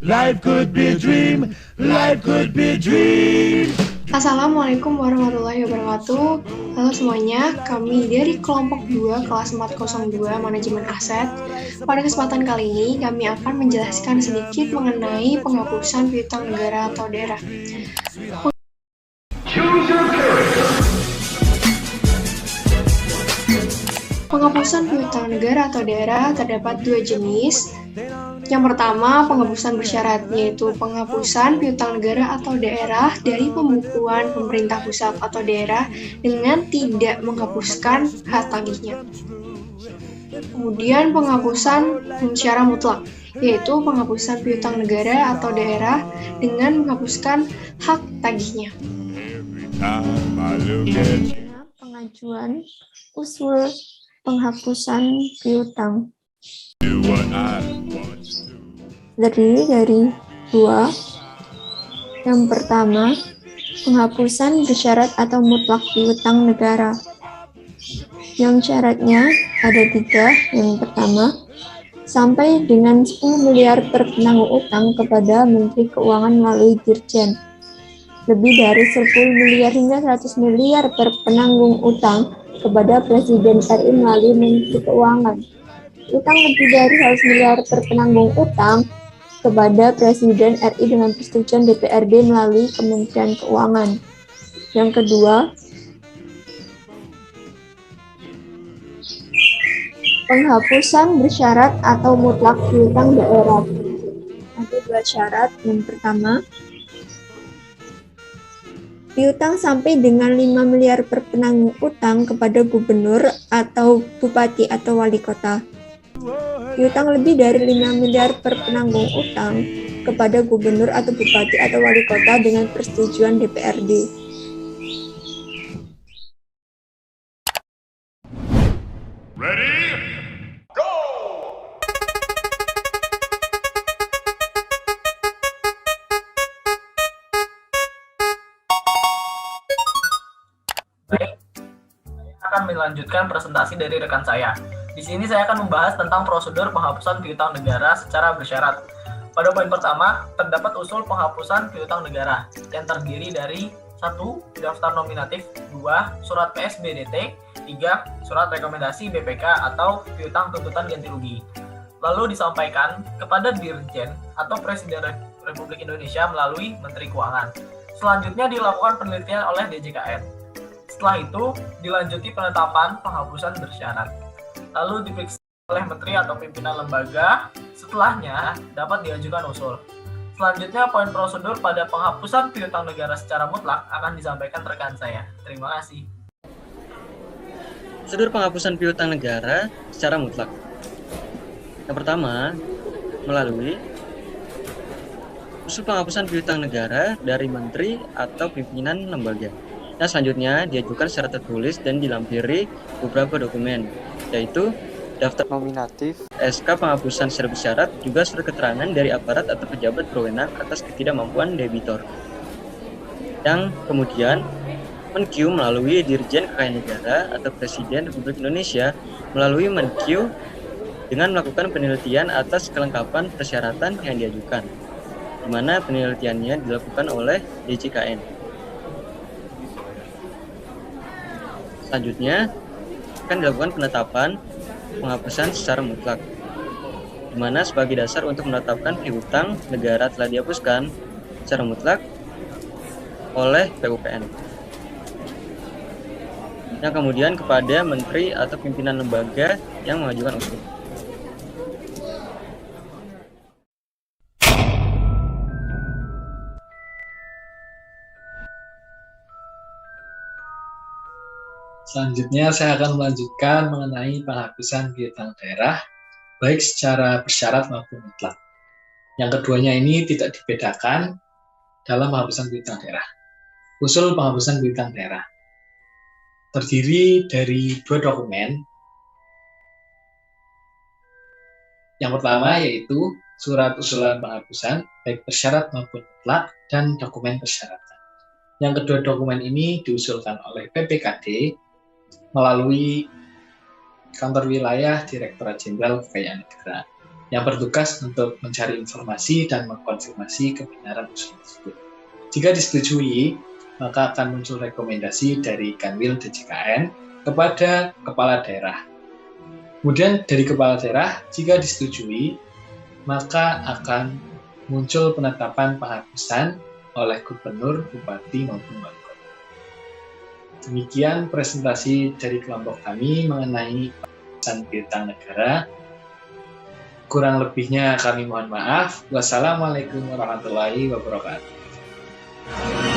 Life could be a dream. Life could be a dream. Assalamualaikum warahmatullahi wabarakatuh. Halo semuanya, kami dari kelompok 2 kelas 402 Manajemen Aset. Pada kesempatan kali ini, kami akan menjelaskan sedikit mengenai penghapusan piutang negara atau daerah. Penghapusan piutang negara atau daerah terdapat dua jenis. Yang pertama, penghapusan bersyarat, yaitu penghapusan piutang negara atau daerah dari pembukuan pemerintah pusat atau daerah dengan tidak menghapuskan hak tagihnya. Kemudian penghapusan secara mutlak, yaitu penghapusan piutang negara atau daerah dengan menghapuskan hak tagihnya. Pengajuan usul penghapusan piutang terdiri dari dua. Yang pertama, penghapusan bersyarat atau mutlak piutang negara. Yang syaratnya ada tiga. Yang pertama, sampai dengan 10 miliar per penanggung utang kepada Menteri Keuangan melalui Dirjen. Lebih dari 10 miliar hingga 100 miliar per penanggung utang kepada Presiden RI melalui Menteri Keuangan. Utang lebih dari 100 miliar per penanggung utang kepada Presiden RI dengan persetujuan DPRD melalui Kementerian Keuangan. Yang kedua, penghapusan bersyarat atau mutlak piutang daerah. Ada dua syarat. Yang pertama, piutang sampai dengan 5 miliar per penanggung utang kepada gubernur atau bupati atau wali kota. Piutang lebih dari 5 miliar per penanggung utang kepada gubernur atau bupati atau wali kota dengan persetujuan DPRD. Ready? Go! Baik, saya akan melanjutkan presentasi dari rekan saya. Di sini saya akan membahas tentang prosedur penghapusan piutang negara secara bersyarat. Pada poin pertama, terdapat usul penghapusan piutang negara yang terdiri dari 1. Daftar nominatif, 2. Surat PSBDT, 3. Surat rekomendasi BPK atau piutang tuntutan ganti rugi. Lalu disampaikan kepada Dirjen atau Presiden Republik Indonesia melalui Menteri Keuangan. Selanjutnya dilakukan penelitian oleh DJKN. Setelah itu, dilanjuti penetapan penghapusan bersyarat. Lalu diperiksa oleh menteri atau pimpinan lembaga. Setelahnya, dapat diajukan usul. Selanjutnya, poin prosedur pada penghapusan piutang negara secara mutlak akan disampaikan rekan saya. Terima kasih. Prosedur penghapusan piutang negara secara mutlak. Yang pertama, melalui usul penghapusan piutang negara dari menteri atau pimpinan lembaga. Nah, selanjutnya diajukan secara tertulis dan dilampiri beberapa dokumen, yaitu daftar nominatif, SK penghapusan secara bersyarat, juga surat keterangan dari aparat atau pejabat berwenang atas ketidakmampuan debitor. Yang kemudian Menkyu melalui Dirjen Kekayaan Negara atau Presiden Republik Indonesia melalui Menkyu dengan melakukan penelitian atas kelengkapan persyaratan yang diajukan, di mana penelitiannya dilakukan oleh DJKN. Selanjutnya akan dilakukan penetapan penghapusan secara mutlak, di mana sebagai dasar untuk menetapkan piutang negara telah dihapuskan secara mutlak oleh PUPN. Yang kemudian kepada menteri atau pimpinan lembaga yang mengajukan usul. Selanjutnya saya akan melanjutkan mengenai penghapusan piutang daerah, baik secara bersyarat maupun mutlak. Yang keduanya ini tidak dibedakan dalam penghapusan piutang daerah. Usul penghapusan piutang daerah terdiri dari dua dokumen. Yang pertama yaitu surat usulan penghapusan, baik bersyarat maupun mutlak, dan dokumen persyaratan. Yang kedua dokumen ini diusulkan oleh PPKD melalui Kantor Wilayah Direktorat Jenderal Kekayaan Negara. yang bertugas untuk mencari informasi dan mengkonfirmasi kebenaran usul tersebut. Jika disetujui, maka akan muncul rekomendasi dari Kanwil DJKN kepada kepala daerah. Kemudian dari kepala daerah, jika disetujui, maka akan muncul penetapan penghapusan oleh gubernur, bupati, maupun wali kota. Demikian presentasi dari kelompok kami mengenai penghapusan piutang negara. Kurang lebihnya kami mohon maaf. Wassalamualaikum warahmatullahi wabarakatuh.